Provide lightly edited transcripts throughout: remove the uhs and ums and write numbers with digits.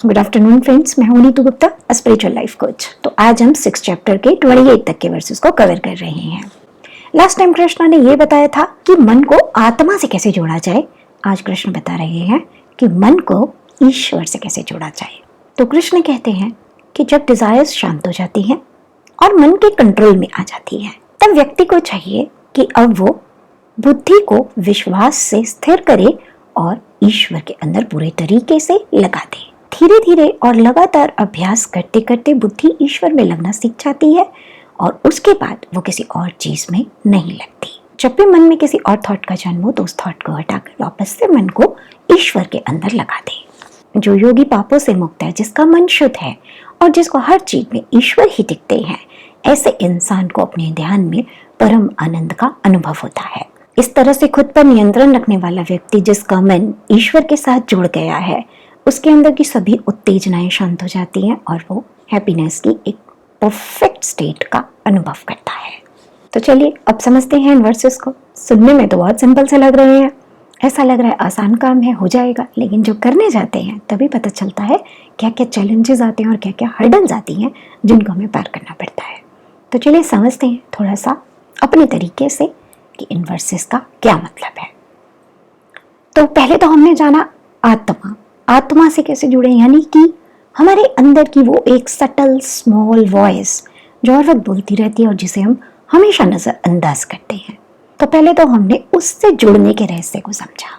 Good afternoon friends, मैं हूं Neetu Gupta, spiritual life coach. तो आज हम 6 चैप्टर के 28 तक के वर्सेस को कवर कर रहे हैं। लास्ट टाइम कृष्ण ने ये बताया था कि मन को आत्मा से कैसे जोड़ा जाए। आज कृष्ण बता रहे हैं कि मन को ईश्वर से कैसे जोड़ा जाए। तो कृष्ण कहते हैं कि जब डिजायर्स शांत हो जाती हैं और मन के कंट्रोल में आ जाती है, तब व्यक्ति को चाहिए कि अब वो बुद्धि को विश्वास से स्थिर करे और ईश्वर के अंदर पूरे तरीके से लगा दे। धीरे धीरे और लगातार अभ्यास करते करते बुद्धि ईश्वर में लगना सीख जाती है और उसके बाद वो किसी और चीज में नहीं लगती। जब भी मन में किसी और थॉट का जन्म हो तो उस थॉट को हटाकर वापस से मन को ईश्वर के अंदर लगा दे। जो योगी पापों से मुक्त है, जिसका मन शुद्ध है और जिसको हर चीज में ईश्वर ही दिखते हैं, ऐसे इंसान को अपने ध्यान में परम आनंद का अनुभव होता है। इस तरह से खुद पर नियंत्रण रखने वाला व्यक्ति, जिसका मन ईश्वर के साथ जुड़ गया है, उसके अंदर की सभी उत्तेजनाएं शांत हो जाती हैं और वो हैप्पीनेस की एक परफेक्ट स्टेट का अनुभव करता है। तो चलिए अब समझते हैं इन वर्सेस को। सुनने में तो बहुत सिंपल से लग रहे हैं, ऐसा लग रहा है आसान काम है, हो जाएगा, लेकिन जो करने जाते हैं तभी पता चलता है क्या क्या चैलेंजेस आते हैं और क्या क्या हर्डल्स आती हैं जिनको हमें पार करना पड़ता है। तो चलिए समझते हैं थोड़ा सा अपने तरीके से कि इन वर्सेस का क्या मतलब है। तो पहले तो हमने जाना आत्मा से कैसे जुड़े, यानी कि हमारे अंदर की वो एक सटल स्मॉल वॉइस जो हर वक्त बोलती रहती है और जिसे हम हमेशा नजरअंदाज करते हैं। तो पहले तो हमने उससे जुड़ने के रहस्य को समझा।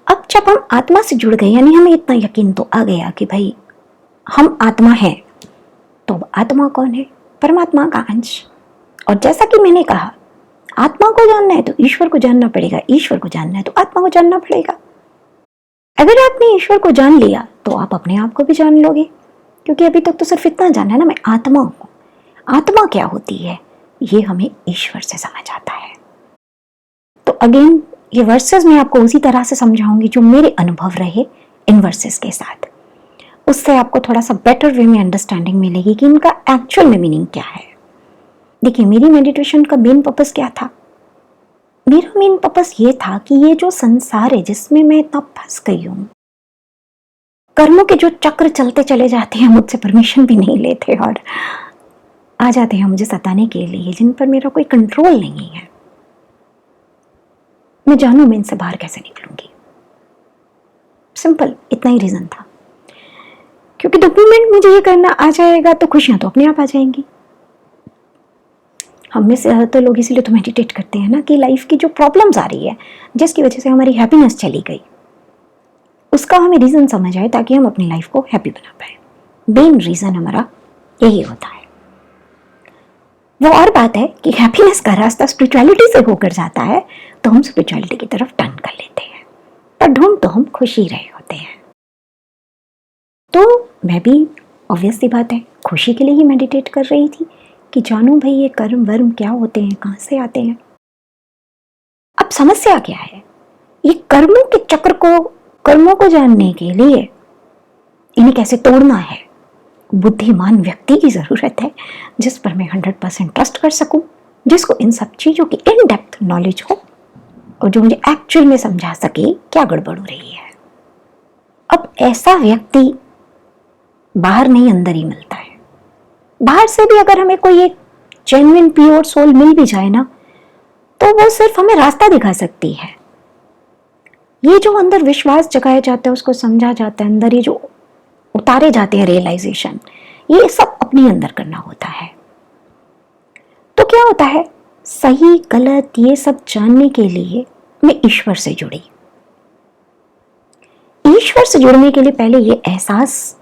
अब जब हम आत्मा से जुड़ गए, यानी हमें इतना यकीन तो आ गया कि भाई हम आत्मा हैं, तो आत्मा कौन है? परमात्मा का अंश। और जैसा कि मैंने कहा, आत्मा को जानना है तो ईश्वर को जानना पड़ेगा, ईश्वर को जानना है तो आत्मा को जानना पड़ेगा। अगर आपने ईश्वर को जान लिया तो आप अपने आप को भी जान लोगे, क्योंकि अभी तक तो सिर्फ इतना जाना है ना, मैं आत्मा हूं। आत्मा क्या होती है ये हमें ईश्वर से समझ आता है। तो अगेन ये वर्सेस मैं आपको उसी तरह से समझाऊंगी जो मेरे अनुभव रहे इन वर्सेस के साथ। उससे आपको थोड़ा सा बेटर वे में अंडरस्टैंडिंग मिलेगी कि इनका एक्चुअल में मीनिंग क्या है। देखिए, मेरी मेडिटेशन का मेन पर्पस क्या था? मेरा मेन पर्पस ये था कि ये जो संसार है जिसमें मैं इतना फंस गई हूं, कर्मों के जो चक्र चलते चले जाते हैं, मुझसे परमिशन भी नहीं लेते और आ जाते हैं मुझे सताने के लिए, जिन पर मेरा कोई कंट्रोल नहीं है, मैं जानूं मैं इनसे बाहर कैसे निकलूंगी। सिंपल इतना ही रीजन था, क्योंकि द मोमेंट मुझे ये करना आ जाएगा तो खुशियां तो अपने आप आ जाएंगी। हम में से ज़्यादातर लोग इसीलिए तो मेडिटेट करते हैं ना, कि लाइफ की जो प्रॉब्लम्स आ रही है, जिसकी वजह से हमारी हैप्पीनेस चली गई, उसका हमें रीज़न समझ आए ताकि हम अपनी लाइफ को हैप्पी बना पाए। मेन रीज़न हमारा यही होता है। वो और बात है कि हैप्पीनेस का रास्ता स्पिरिचुअलिटी से होकर जाता है तो हम स्पिरिचुअलिटी की तरफ टर्न कर लेते हैं, पर ढूंढ तो हम खुशी रहे होते हैं। तो मैं भी ऑब्वियस सी बात है खुशी के लिए ही मेडिटेट कर रही थी कि जानूं भाई ये कर्म वर्म क्या होते हैं, कहां से आते हैं। अब समस्या क्या है? ये कर्मों के चक्र को, कर्मों को जानने के लिए इन्हें कैसे तोड़ना है, बुद्धिमान व्यक्ति की जरूरत है जिस पर मैं 100% ट्रस्ट कर सकूं, जिसको इन सब चीजों की इन डेप्थ नॉलेज हो और जो मुझे एक्चुअल में समझा सके क्या गड़बड़ हो रही है। अब ऐसा व्यक्ति बाहर नहीं अंदर ही मिलता है। बाहर से भी अगर हमें कोई एक जेन्युइन प्योर सोल मिल भी जाए ना, तो वो सिर्फ हमें रास्ता दिखा सकती है। ये जो अंदर विश्वास जगाया जाता है, उसको समझा जाता है, अंदर ये जो उतारे जाते हैं रियलाइजेशन, ये सब अपने अंदर करना होता है। तो क्या होता है, सही गलत ये सब जानने के लिए मैं ईश्वर से जुड़ी। ईश्वर से जुड़ने के लिए पहले ये एहसास,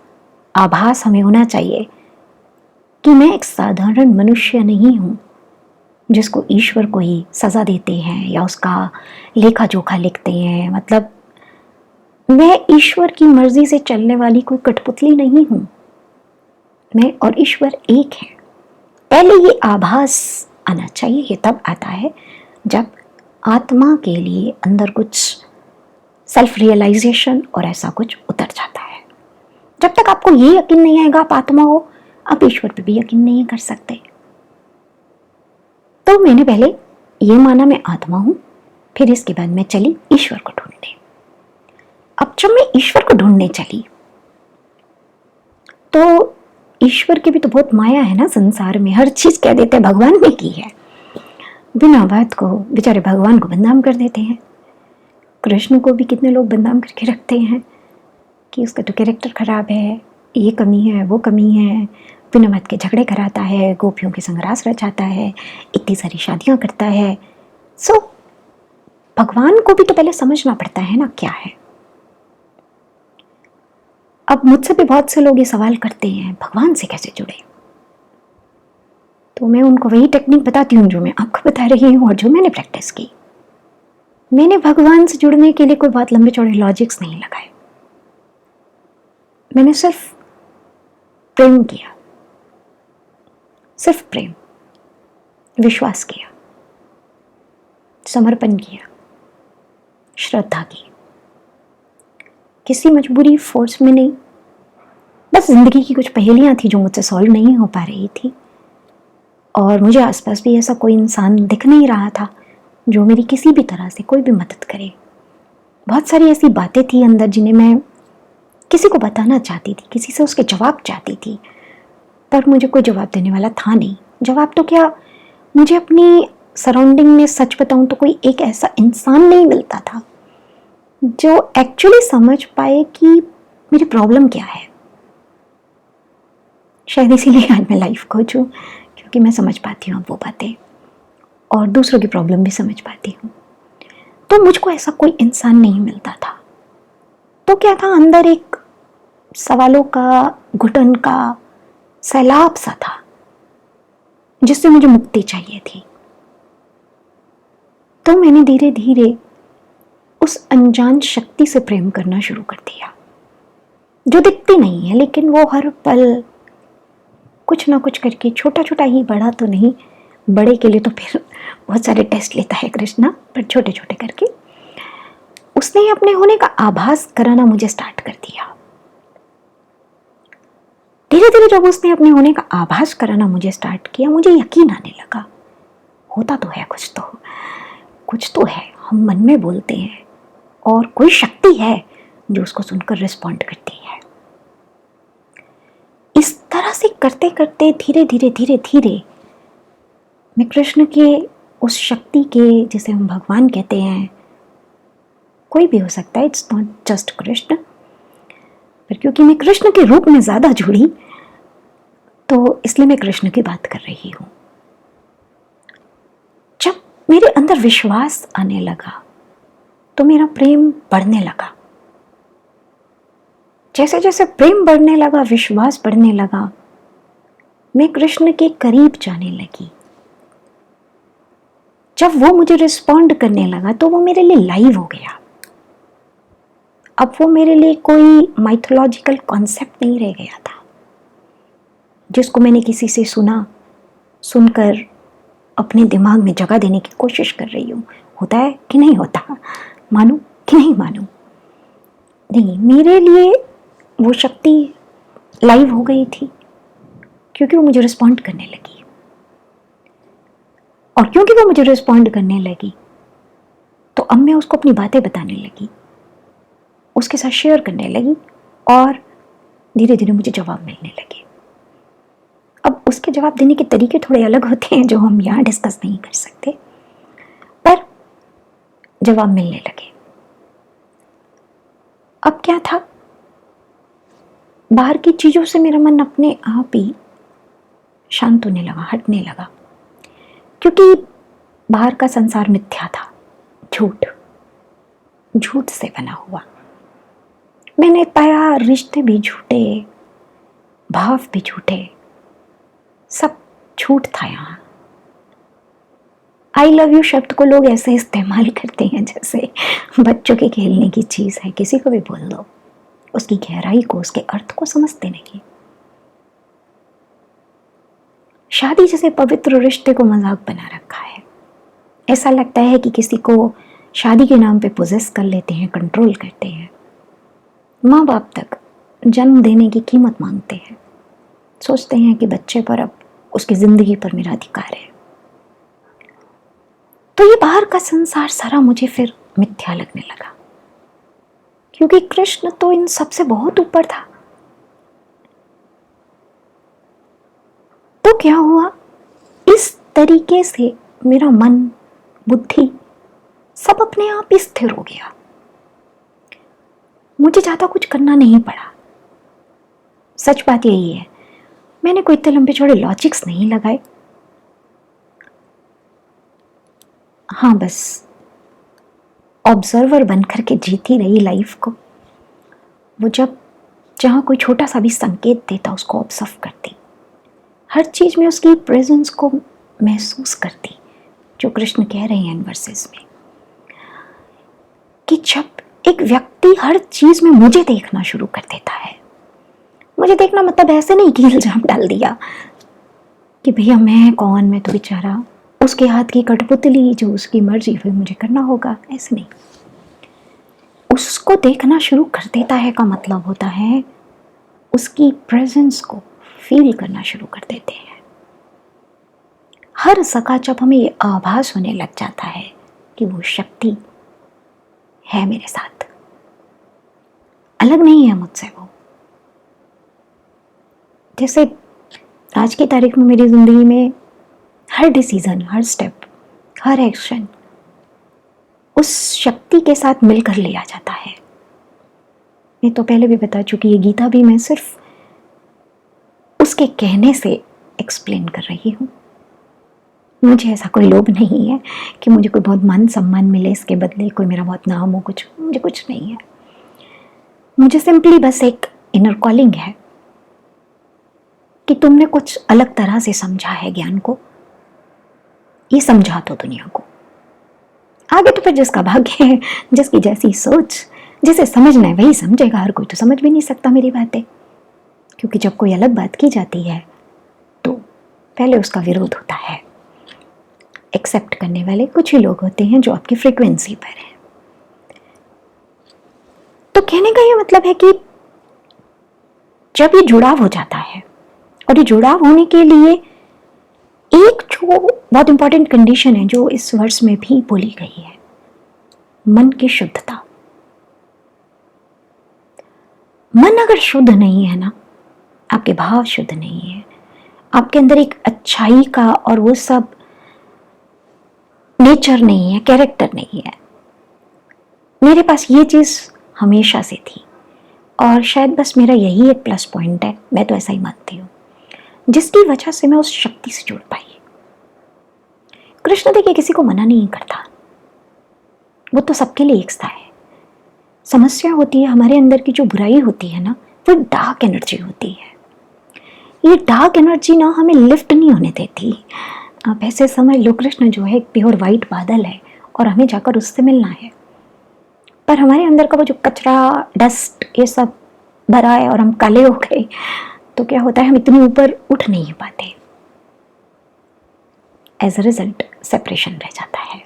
आभास हमें होना चाहिए कि मैं एक साधारण मनुष्य नहीं हूं जिसको ईश्वर को ही सजा देते हैं या उसका लेखा जोखा लिखते हैं। मतलब मैं ईश्वर की मर्जी से चलने वाली कोई कठपुतली नहीं हूं। मैं और ईश्वर एक है। पहले ये आभास आना चाहिए। ये तब आता है जब आत्मा के लिए अंदर कुछ सेल्फ रियलाइजेशन और ऐसा कुछ उतर जाता है। जब तक आपको ये यकीन नहीं आएगा आप आत्मा हो, आप ईश्वर पे भी यकीन नहीं कर सकते। तो मैंने पहले ये माना मैं आत्मा हूं, फिर इसके बाद मैं चली ईश्वर को ढूंढने। अब जब मैं ईश्वर को ढूंढने चली तो ईश्वर की भी तो बहुत माया है ना संसार में, हर चीज कह देते हैं भगवान ने की है, बिना बात को बेचारे भगवान को बदनाम कर देते हैं। कृष्ण को भी कितने लोग बदनाम करके रखते हैं कि उसका तो कैरेक्टर खराब है, ये कमी है, वो कमी है, बिना बात के झगड़े कराता है, गोपियों के संग रास रचाता है, इतनी सारी शादियां करता है। सो भगवान को भी तो पहले समझना पड़ता है ना क्या है। अब मुझसे भी बहुत से लोग ये सवाल करते हैं भगवान से कैसे जुड़े, तो मैं उनको वही टेक्निक बताती हूँ जो मैं आपको बता रही हूँ और जो मैंने प्रैक्टिस की। मैंने भगवान से जुड़ने के लिए कोई बहुत लंबे चौड़े लॉजिक्स नहीं लगाए, मैंने सिर्फ प्रेम किया, सिर्फ प्रेम, विश्वास किया, समर्पण किया, श्रद्धा की, किसी मजबूरी फोर्स में नहीं। बस जिंदगी की कुछ पहेलियां थी जो मुझसे सॉल्व नहीं हो पा रही थी, और मुझे आसपास भी ऐसा कोई इंसान दिख नहीं रहा था जो मेरी किसी भी तरह से कोई भी मदद करे। बहुत सारी ऐसी बातें थी अंदर जिन्हें मैं किसी को बताना चाहती थी, किसी से उसके जवाब चाहती थी, पर मुझे कोई जवाब देने वाला था नहीं। जवाब तो क्या, मुझे अपनी सराउंडिंग में सच बताऊं तो कोई एक ऐसा इंसान नहीं मिलता था जो एक्चुअली समझ पाए कि मेरी प्रॉब्लम क्या है। शायद इसीलिए आज मैं लाइफ कोच हूँ, क्योंकि मैं समझ पाती हूँ वो बातें और दूसरों की प्रॉब्लम भी समझ पाती हूँ। तो मुझको ऐसा कोई इंसान नहीं मिलता था। तो क्या था, अंदर एक सवालों का घुटन का सैलाब सा था जिससे मुझे मुक्ति चाहिए थी। तो मैंने धीरे धीरे उस अनजान शक्ति से प्रेम करना शुरू कर दिया, जो दिखती नहीं है लेकिन वो हर पल कुछ ना कुछ करके, छोटा छोटा ही, बड़ा तो नहीं, बड़े के लिए तो फिर बहुत सारे टेस्ट लेता है कृष्णा, पर छोटे छोटे करके उसने अपने होने का आभास कराना मुझे स्टार्ट कर दिया। धीरे धीरे जब उसने अपने होने का आभास कराना मुझे स्टार्ट किया, मुझे यकीन आने लगा होता तो है कुछ तो है। हम मन में बोलते हैं और कोई शक्ति है जो उसको सुनकर रिस्पॉन्ड करती है। इस तरह से करते करते धीरे धीरे धीरे धीरे मैं कृष्ण के उस शक्ति के, जिसे हम भगवान कहते हैं, कोई भी हो सकता है, इट्स नॉट जस्ट कृष्ण, पर क्योंकि मैं कृष्ण के रूप में ज्यादा जुड़ी तो इसलिए मैं कृष्ण की बात कर रही हूं। जब मेरे अंदर विश्वास आने लगा तो मेरा प्रेम बढ़ने लगा। जैसे जैसे प्रेम बढ़ने लगा, विश्वास बढ़ने लगा, मैं कृष्ण के करीब जाने लगी। जब वो मुझे रिस्पॉन्ड करने लगा तो वो मेरे लिए लाइव हो गया। अब वो मेरे लिए कोई माइथोलॉजिकल कॉन्सेप्ट नहीं रह गया था जिसको मैंने किसी से सुनकर अपने दिमाग में जगह देने की कोशिश कर रही हूँ। होता है कि नहीं होता, मानूं कि नहीं मानूं, नहीं, मेरे लिए वो शक्ति लाइव हो गई थी क्योंकि वो मुझे रिस्पॉन्ड करने लगी। और क्योंकि वो मुझे रिस्पॉन्ड करने लगी तो अब मैं उसको अपनी बातें बताने लगी, उसके साथ शेयर करने लगी, और धीरे धीरे मुझे जवाब मिलने लगे। अब उसके जवाब देने के तरीके थोड़े अलग होते हैं जो हम यहाँ डिस्कस नहीं कर सकते, पर जवाब मिलने लगे। अब क्या था, बाहर की चीजों से मेरा मन अपने आप ही शांत होने लगा, हटने लगा, क्योंकि बाहर का संसार मिथ्या था, झूठ से बना हुआ। मैंने पाया रिश्ते भी झूठे, भाव भी झूठे, सब झूठ था यहाँ। आई लव यू शब्द को लोग ऐसे इस्तेमाल करते हैं जैसे बच्चों के खेलने की चीज है, किसी को भी बोल दो, उसकी गहराई को, उसके अर्थ को समझते नहीं। शादी जैसे पवित्र रिश्ते को मजाक बना रखा है। ऐसा लगता है कि किसी को शादी के नाम पे पोजेस कर लेते हैं, कंट्रोल करते हैं। माँ बाप तक जन्म देने की कीमत मांगते हैं, सोचते हैं कि बच्चे पर अब उसकी जिंदगी पर मेरा अधिकार है। तो ये बाहर का संसार सारा मुझे फिर मिथ्या लगने लगा, क्योंकि कृष्ण तो इन सबसे बहुत ऊपर था। तो क्या हुआ, इस तरीके से मेरा मन, बुद्धि सब अपने आप ही स्थिर हो गया। मुझे ज़्यादा कुछ करना नहीं पड़ा। सच बात यही है, मैंने कोई इतने लंबे चौड़े लॉजिक्स नहीं लगाए। हाँ, बस ऑब्जर्वर बनकर के जीती रही लाइफ को। वो जहाँ कोई छोटा सा भी संकेत देता उसको ऑब्जर्व करती, हर चीज में उसकी प्रेजेंस को महसूस करती। जो कृष्ण कह रहे हैं इन वर्सेस में कि जब एक व्यक्ति हर चीज में मुझे देखना शुरू कर देता है, मुझे देखना मतलब ऐसे नहीं कि इल्जाम डाल दिया कि भैया मैं कौन, मैं तो बेचारा उसके हाथ की कठपुतली, जो उसकी मर्जी हुई मुझे करना होगा, ऐसे नहीं। उसको देखना शुरू कर देता है का मतलब होता है उसकी प्रेजेंस को फील करना शुरू कर देते हैं। हर जगह जब हमें ये आभास होने लग जाता है कि वो शक्ति है मेरे साथ, अलग नहीं है मुझसे वो। जैसे आज की तारीख में मेरी जिंदगी में हर डिसीजन, हर स्टेप, हर एक्शन उस शक्ति के साथ मिलकर लिया जाता है। मैं तो पहले भी बता चुकी, ये गीता भी मैं सिर्फ उसके कहने से एक्सप्लेन कर रही हूँ। मुझे ऐसा कोई लोभ नहीं है कि मुझे कोई बहुत मान सम्मान मिले इसके बदले, कोई मेरा बहुत नाम हो, कुछ मुझे कुछ नहीं है। मुझे सिंपली बस एक इनर कॉलिंग है कि तुमने कुछ अलग तरह से समझा है ज्ञान को, ये समझा दो दुनिया को। आगे तो फिर जिसका भाग्य है, जिसकी जैसी सोच, जिसे समझना है वही समझेगा। हर कोई तो समझ भी नहीं सकता मेरी बातें, क्योंकि जब कोई अलग बात की जाती है तो पहले उसका विरोध होता है। एक्सेप्ट करने वाले कुछ ही लोग होते हैं जो आपकी फ्रीक्वेंसी पर है। तो कहने का ये मतलब है कि जब ये जुड़ाव हो जाता है, और ये जुड़ाव होने के लिए एक जो बहुत इंपॉर्टेंट कंडीशन है जो इस वर्ष में भी बोली गई है, मन की शुद्धता। मन अगर शुद्ध नहीं है ना, आपके भाव शुद्ध नहीं है, आपके अंदर एक अच्छाई का और वो सब नेचर नहीं है, कैरेक्टर नहीं है। मेरे पास ये चीज हमेशा से थी और शायद बस मेरा यही एक प्लस पॉइंट है, मैं तो ऐसा ही मानती हूँ, जिसकी वजह से मैं उस शक्ति से जुड़ पाई। कृष्ण देखिए किसी को मना नहीं करता, वो तो सबके लिए एक सा है। समस्या होती है हमारे अंदर की, जो बुराई होती है ना, वो डार्क एनर्जी होती है। ये डार्क एनर्जी ना हमें लिफ्ट नहीं होने देती। आप ऐसे समझ लो, कृष्ण जो है एक प्योर वाइट बादल है और हमें जाकर उससे मिलना है, पर हमारे अंदर का वो जो कचरा, डस्ट, ये सब भरा है और हम काले हो गए, तो क्या होता है हम इतनी ऊपर उठ नहीं पाते। एज अ रिजल्ट सेपरेशन रह जाता है।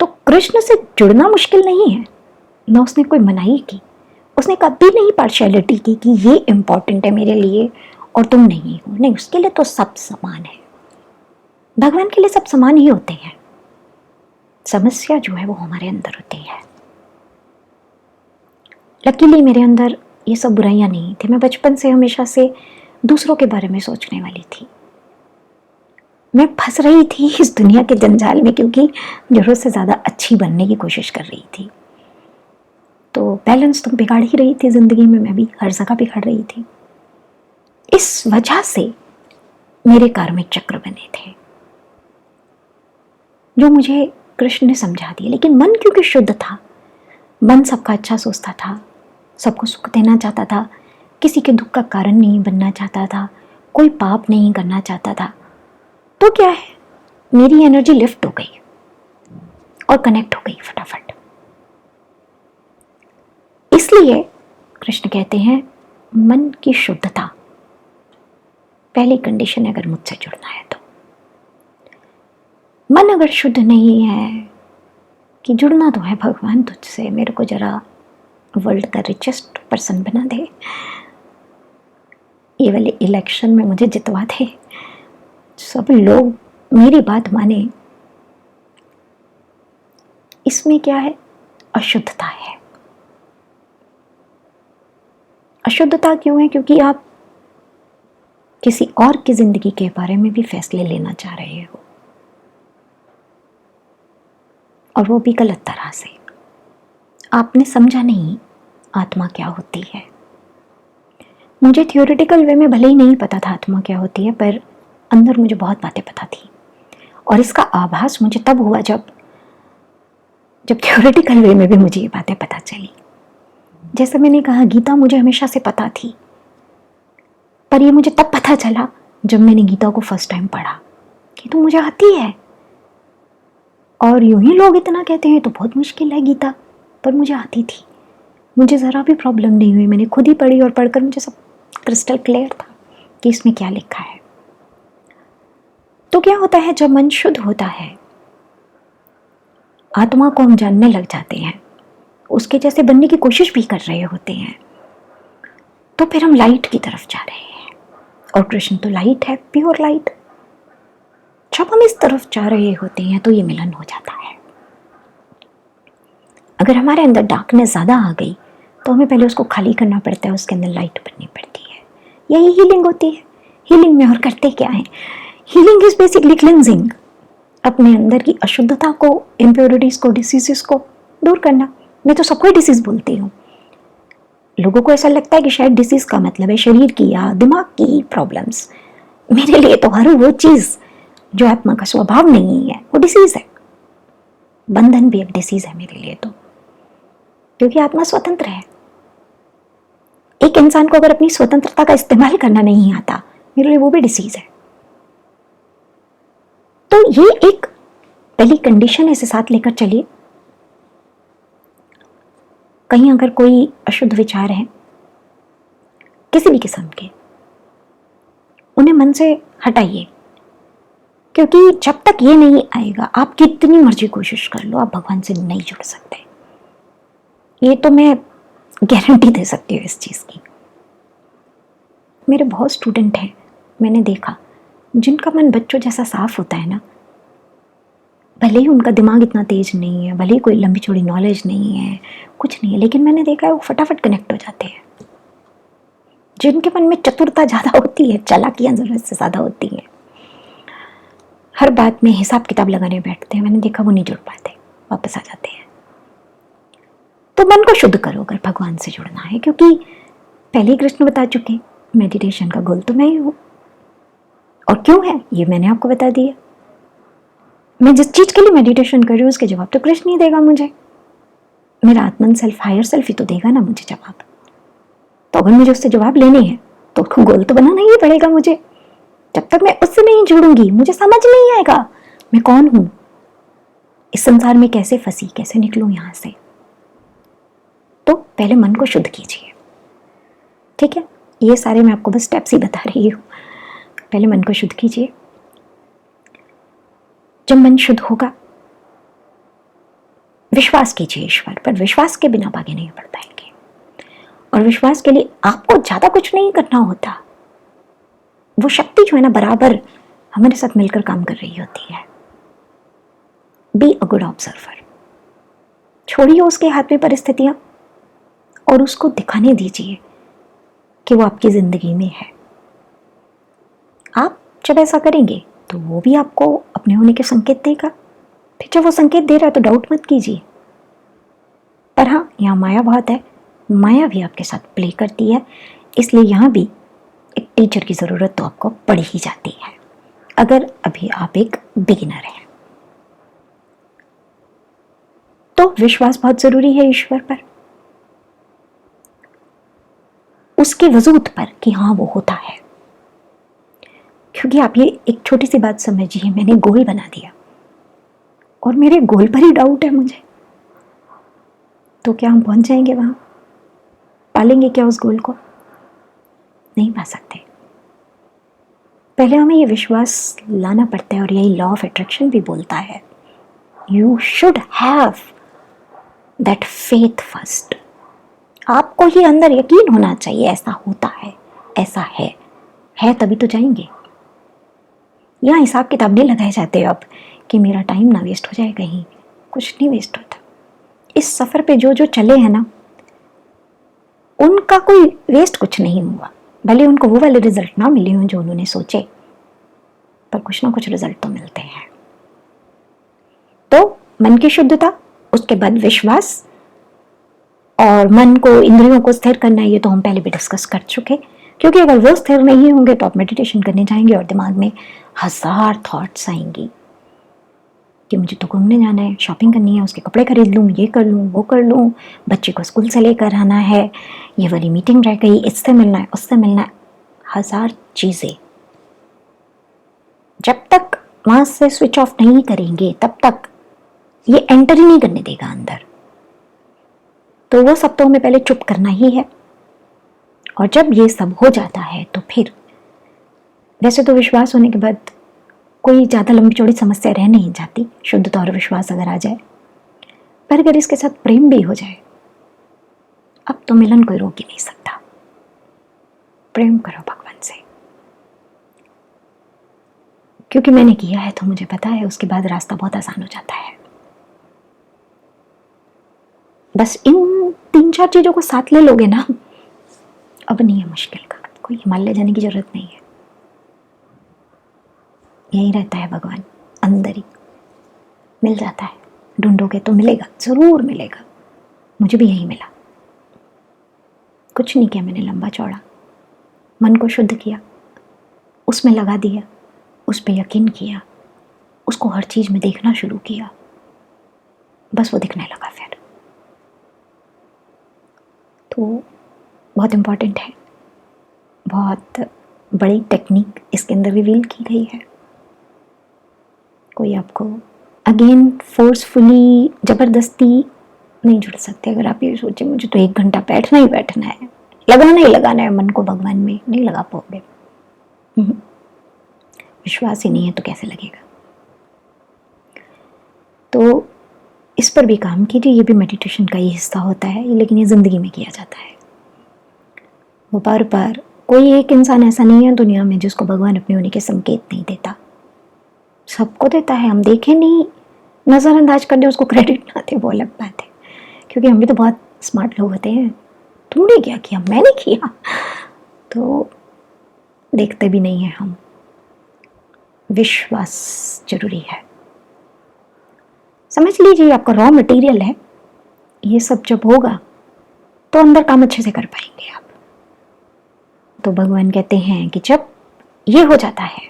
तो कृष्ण से जुड़ना मुश्किल नहीं है, ना उसने कोई मनाही की, उसने कभी नहीं पार्शियलिटी की कि ये इंपॉर्टेंट है मेरे लिए और तुम नहीं हो। नहीं, उसके लिए तो सब समान है। भगवान के लिए सब समान ही होते हैं। समस्या जो है वो हमारे अंदर होती है। लकीली मेरे अंदर ये सब बुराइयां नहीं थी। मैं बचपन से हमेशा से दूसरों के बारे में सोचने वाली थी। मैं फंस रही थी इस दुनिया के जंजाल में, क्योंकि जरूरत से ज्यादा अच्छी बनने की कोशिश कर रही थी। तो बैलेंस तो बिगाड़ ही रही थी जिंदगी में, मैं भी हर जगह बिगाड़ रही थी। इस वजह से मेरे कार्मिक चक्र बने थे जो मुझे कृष्ण ने समझा दिए। लेकिन मन क्योंकि शुद्ध था, मन सबका अच्छा सोचता था, सबको सुख देना चाहता था, किसी के दुख का कारण नहीं बनना चाहता था, कोई पाप नहीं करना चाहता था। तो क्या है, मेरी एनर्जी लिफ्ट हो गई और कनेक्ट हो गई फटाफट। इसलिए कृष्ण कहते हैं मन की शुद्धता पहली कंडीशन है अगर मुझसे जुड़ना है तो। मन अगर शुद्ध नहीं है कि जुड़ना तो है भगवान तुझसे, मेरे को जरा वर्ल्ड का रिचेस्ट पर्सन बना दे, ये वाले इलेक्शन में मुझे जितवा दे, सब लोग मेरी बात माने। इसमें क्या है, अशुद्धता है। अशुद्धता क्यों है? क्योंकि आप किसी और की जिंदगी के बारे में भी फैसले लेना चाह रहे हो, और वो भी गलत तरह से। आपने समझा नहीं आत्मा क्या होती है। मुझे थियोरेटिकल वे में भले ही नहीं पता था आत्मा क्या होती है, पर अंदर मुझे बहुत बातें पता थी, और इसका आभास मुझे तब हुआ जब थियोरेटिकल वे में भी मुझे ये बातें पता चली। जैसे मैंने कहा, गीता मुझे हमेशा से पता थी, पर ये मुझे तब पता चला जब मैंने गीता को फर्स्ट टाइम पढ़ा कि तो मुझे आती है। और यूं ही लोग इतना कहते हैं तो बहुत मुश्किल है गीता, पर मुझे आती थी, मुझे ज़रा भी प्रॉब्लम नहीं हुई। मैंने खुद ही पढ़ी और पढ़कर मुझे सब क्रिस्टल क्लियर था कि इसमें क्या लिखा है। तो क्या होता है, जब मन शुद्ध होता है, आत्मा को हम जानने लग जाते हैं, उसके जैसे बनने की कोशिश भी कर रहे होते हैं, तो फिर हम लाइट की तरफ जा रहे हैं। और कृष्ण तो लाइट है, प्योर लाइट। जब हम इस तरफ जा रहे होते हैं तो ये मिलन हो जाता है। अगर हमारे अंदर डार्कनेस ज़्यादा आ गई तो हमें पहले उसको खाली करना पड़ता है, उसके अंदर लाइट भरनी पड़ती है। यही हीलिंग होती है। हीलिंग में और करते क्या है, हीलिंग इज बेसिकली क्लिनजिंग, अपने अंदर की अशुद्धता को, इम्प्योरिटीज को, डिसीजेस को दूर करना। मैं तो सबको डिसीज बोलती हूँ। लोगों को ऐसा लगता है कि शायद डिसीज का मतलब है शरीर की या दिमाग की प्रॉब्लम्स। मेरे लिए तो हर वो चीज़ जो आत्मा का स्वभाव नहीं है वो डिसीज है। बंधन भी एक डिसीज है मेरे लिए तो, क्योंकि आत्मा स्वतंत्र है। एक इंसान को अगर अपनी स्वतंत्रता का इस्तेमाल करना नहीं आता, मेरे लिए वो भी डिसीज है। तो ये एक पहली कंडीशन इसे साथ लेकर चलिए। कहीं अगर कोई अशुद्ध विचार है किसी भी किस्म के, उन्हें मन से हटाइए, क्योंकि जब तक ये नहीं आएगा, आप कितनी मर्जी कोशिश कर लो, आप भगवान से नहीं जुड़ सकते। ये तो मैं गारंटी दे सकती हूँ इस चीज़ की। मेरे बहुत स्टूडेंट हैं, मैंने देखा, जिनका मन बच्चों जैसा साफ होता है ना, भले ही उनका दिमाग इतना तेज नहीं है, भले ही कोई लंबी चौड़ी नॉलेज नहीं है, कुछ नहीं है, लेकिन मैंने देखा है वो फटाफट कनेक्ट हो जाते हैं। जिनके मन में चतुरता ज़्यादा होती है, चालाकियाँ ज़रूरत से ज़्यादा होती हैं, हर बात में हिसाब किताब लगाने बैठते हैं, मैंने देखा वो नहीं जुड़ पाते, वापस आ जाते हैं। तो मन को शुद्ध करो अगर भगवान से जुड़ना है, क्योंकि पहले ही कृष्ण बता चुके, मेडिटेशन का गोल तो मैं ही हूँ। और क्यों है ये मैंने आपको बता दिया। मैं जिस चीज़ के लिए मेडिटेशन कर रही हूँ उसके जवाब तो कृष्ण ही देगा मुझे। मेरा आत्मन सेल्फ, हायर सेल्फ ही तो देगा ना मुझे जवाब। तो अगर मुझे उससे जवाब लेने हैं तो गोल तो बनाना ही पड़ेगा मुझे। जब तक मैं उससे नहीं जुड़ूंगी मुझे समझ नहीं आएगा मैं कौन हूं, इस संसार में कैसे फंसी, कैसे निकलूं यहां से। तो पहले मन को शुद्ध कीजिए, ठीक है। ये सारे मैं आपको बस स्टेप्स ही बता रही हूँ। पहले मन को शुद्ध कीजिए। जब मन शुद्ध होगा, विश्वास कीजिए ईश्वर पर। विश्वास के बिना आगे नहीं बढ़ पाएंगे। और विश्वास के लिए आपको ज्यादा कुछ नहीं करना होता। वो शक्ति जो है ना, बराबर हमारे साथ मिलकर काम कर रही होती है। Be a good observer. छोड़िए उसके हाथ में परिस्थितियां और उसको दिखाने दीजिए कि वो आपकी जिंदगी में है। आप जब ऐसा करेंगे तो वो भी आपको अपने होने के संकेत देगा। फिर जब वो संकेत दे रहा है तो डाउट मत कीजिए। पर हाँ, यहाँ माया बहुत है, माया भी आपके साथ प्ले करती है, इसलिए यहाँ भी एक टीचर की ज़रूरत तो आपको पड़ ही जाती है, अगर अभी आप एक बिगिनर हैं। तो विश्वास बहुत ज़रूरी है ईश्वर पर, उसके वजूद पर कि हाँ वो होता है। क्योंकि आप ये एक छोटी सी बात समझिए, मैंने गोल बना दिया और मेरे गोल पर ही डाउट है मुझे, तो क्या हम पहुंच जाएंगे वहां? पालेंगे क्या उस गोल को? नहीं पा सकते। पहले हमें ये विश्वास लाना पड़ता है, और यही लॉ ऑफ अट्रैक्शन भी बोलता है, you should have that faith first. आपको ही अंदर यकीन होना चाहिए ऐसा होता है, ऐसा है तभी तो जाएंगे। यहाँ हिसाब किताब नहीं लगाए जाते अब कि मेरा टाइम ना वेस्ट हो जाए कहीं, कुछ नहीं वेस्ट होता। इस सफ़र पे जो जो चले हैं ना, उनका कोई वेस्ट कुछ नहीं हुआ। भले उनको वो वाले रिजल्ट ना मिले हों जो उन्होंने सोचे, पर कुछ ना कुछ रिजल्ट तो मिलते हैं। तो मन की शुद्धता, उसके बाद विश्वास, और मन को, इंद्रियों को स्थिर करना, ये तो हम पहले भी डिस्कस कर चुके। क्योंकि अगर वो स्थिर नहीं होंगे तो आप मेडिटेशन करने जाएंगे और दिमाग में हजार थॉट्स आएंगी कि मुझे तो घूमने जाना है, शॉपिंग करनी है, उसके कपड़े खरीद लूँ, ये कर लूँ, वो कर लूँ, बच्चे को स्कूल से लेकर आना है, ये वाली मीटिंग रह गई, इससे मिलना है, उससे मिलना है, हजार चीज़ें। जब तक वहाँ से स्विच ऑफ नहीं करेंगे तब तक ये एंटर ही नहीं करने देगा अंदर। तो वो सब तो हमें पहले चुप करना ही है। और जब ये सब हो जाता है तो फिर वैसे तो विश्वास होने के बाद कोई ज़्यादा लंबी चौड़ी समस्या रह नहीं जाती, शुद्धता और विश्वास अगर आ जाए। पर अगर इसके साथ प्रेम भी हो जाए, अब तो मिलन कोई रोक ही नहीं सकता। प्रेम करो भगवान से, क्योंकि मैंने किया है तो मुझे पता है, उसके बाद रास्ता बहुत आसान हो जाता है। बस इन 3-4 चीज़ों को साथ ले लोगे ना, अब नहीं है मुश्किल का, कोई हिमालय जाने की जरूरत नहीं है। यही रहता है भगवान, अंदर ही मिल जाता है। ढूंढोगे तो मिलेगा, जरूर मिलेगा। मुझे भी यही मिला। कुछ नहीं किया मैंने लंबा चौड़ा, मन को शुद्ध किया, उसमें लगा दिया, उस पर यकीन किया, उसको हर चीज में देखना शुरू किया, बस वो दिखने लगा फिर। तो बहुत इम्पोर्टेंट है, बहुत बड़ी टेक्निक इसके अंदर रिवील की गई है। कोई आपको अगेन फोर्सफुली जबरदस्ती नहीं जुड़ सकते। अगर आप ये सोचें मुझे तो 1 घंटा बैठना ही बैठना है, लगाना ही लगाना है मन को भगवान में, नहीं लगा पाओगे। विश्वास ही नहीं है तो कैसे लगेगा। तो इस पर भी काम कीजिए, ये भी मेडिटेशन का ही हिस्सा होता है, लेकिन ये जिंदगी में किया जाता है। वो बार बार, कोई एक इंसान ऐसा नहीं है दुनिया में जिसको भगवान अपने होने के संकेत नहीं देता, सबको देता है। हम देखें नहीं, नजरअंदाज कर दे, उसको क्रेडिट ना दे, वो अलग बात है। क्योंकि हम भी तो बहुत स्मार्ट लोग होते हैं, तुमने क्या किया, मैंने किया, तो देखते भी नहीं है हम। विश्वास जरूरी है। समझ लीजिए आपका रॉ मटेरियल है, ये सब जब होगा तो अंदर काम अच्छे से कर पाएंगे आप। तो भगवान कहते हैं कि जब ये हो जाता है,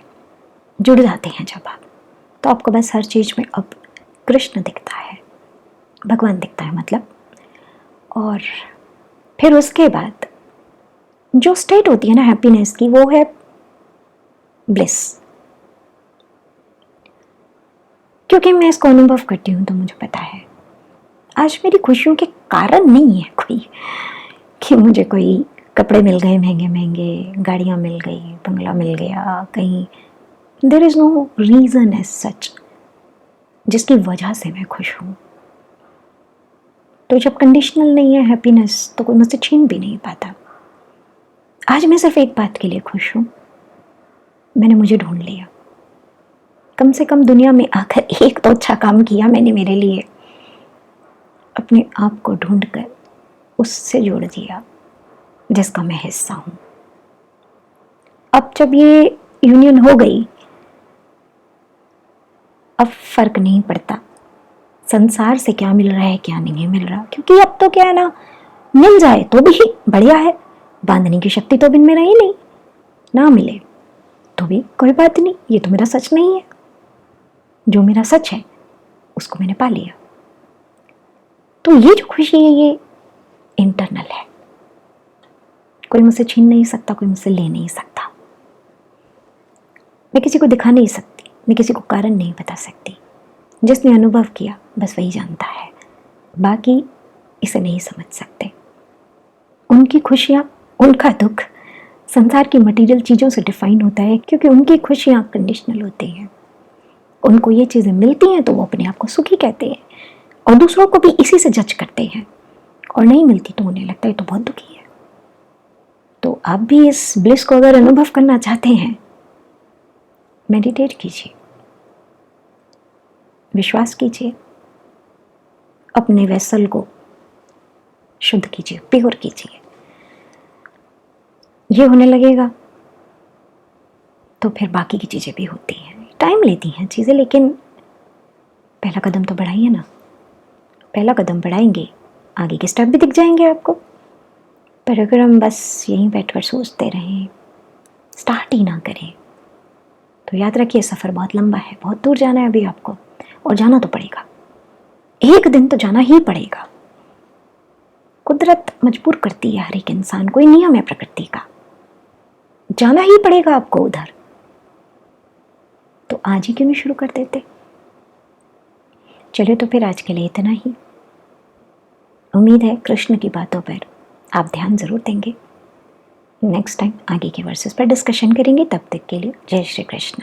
जुड़ जाते हैं जब आप, तो आपको बस हर चीज में अब कृष्ण दिखता है, भगवान दिखता है मतलब। और फिर उसके बाद जो स्टेट होती है ना हैप्पीनेस की, वो है ब्लिस। क्योंकि मैं इसको अनुभव करती हूँ तो मुझे पता है आज मेरी खुशियों के कारण नहीं है कोई कि मुझे कोई कपड़े मिल गए महंगे महंगे, गाड़ियाँ मिल गई, बंगला मिल गया कहीं। There is no reason as such जिसकी वजह से मैं खुश हूँ। तो जब कंडीशनल नहीं है हैप्पीनेस तो कोई मुझसे छीन भी नहीं पाता। आज मैं सिर्फ एक बात के लिए खुश हूँ, मैंने मुझे ढूंढ लिया। कम से कम दुनिया में आकर एक तो अच्छा काम किया मैंने मेरे लिए, अपने आप को ढूंढकर उससे जोड़ दिया जिसका मैं हिस्सा हूं। अब जब ये यूनियन हो गई, अब फर्क नहीं पड़ता संसार से क्या मिल रहा है क्या नहीं मिल रहा, क्योंकि अब तो क्या है ना, मिल जाए तो भी बढ़िया है, बांधने की शक्ति तो बिन में रही नहीं, ना मिले तो भी कोई बात नहीं, ये तो मेरा सच नहीं है। जो मेरा सच है उसको मैंने पा लिया। तो ये जो खुशी है ये इंटरनल है, कोई मुझसे छीन नहीं सकता, कोई मुझसे ले नहीं सकता। मैं किसी को दिखा नहीं सकती, मैं किसी को कारण नहीं बता सकती। जिसने अनुभव किया बस वही जानता है, बाकी इसे नहीं समझ सकते। उनकी खुशियाँ, उनका दुख संसार की मटेरियल चीज़ों से डिफाइन होता है, क्योंकि उनकी खुशियाँ कंडीशनल होती हैं। उनको ये चीज़ें मिलती हैं तो वो अपने आप को सुखी कहते हैं और दूसरों को भी इसी से जज करते हैं, और नहीं मिलती तो उन्हें लगता है तो बहुत दुखी है। तो आप भी इस ब्लिस को अगर अनुभव करना चाहते हैं, मेडिटेट कीजिए, विश्वास कीजिए, अपने वेसल को शुद्ध कीजिए, प्योर कीजिए। ये होने लगेगा तो फिर बाकी की चीज़ें भी होती हैं, टाइम लेती हैं चीज़ें, लेकिन पहला कदम तो बढ़ाइए ना। पहला कदम बढ़ाएंगे, आगे के स्टेप भी दिख जाएंगे आपको। पर अगर हम बस यहीं बैठकर सोचते रहें, स्टार्ट ही ना करें, तो याद रखिए सफ़र बहुत लंबा है, बहुत दूर जाना है अभी आपको, और जाना तो पड़ेगा, एक दिन तो जाना ही पड़ेगा। कुदरत मजबूर करती है हर एक इंसान, कोई नियम है प्रकृति का, जाना ही पड़ेगा आपको उधर। तो आज ही क्यों नहीं शुरू कर देते। चलिए तो फिर आज के लिए इतना ही। उम्मीद है कृष्ण की बातों पर आप ध्यान ज़रूर देंगे। नेक्स्ट टाइम आगे के वर्सेस पर डिस्कशन करेंगे, तब तक के लिए जय श्री कृष्ण।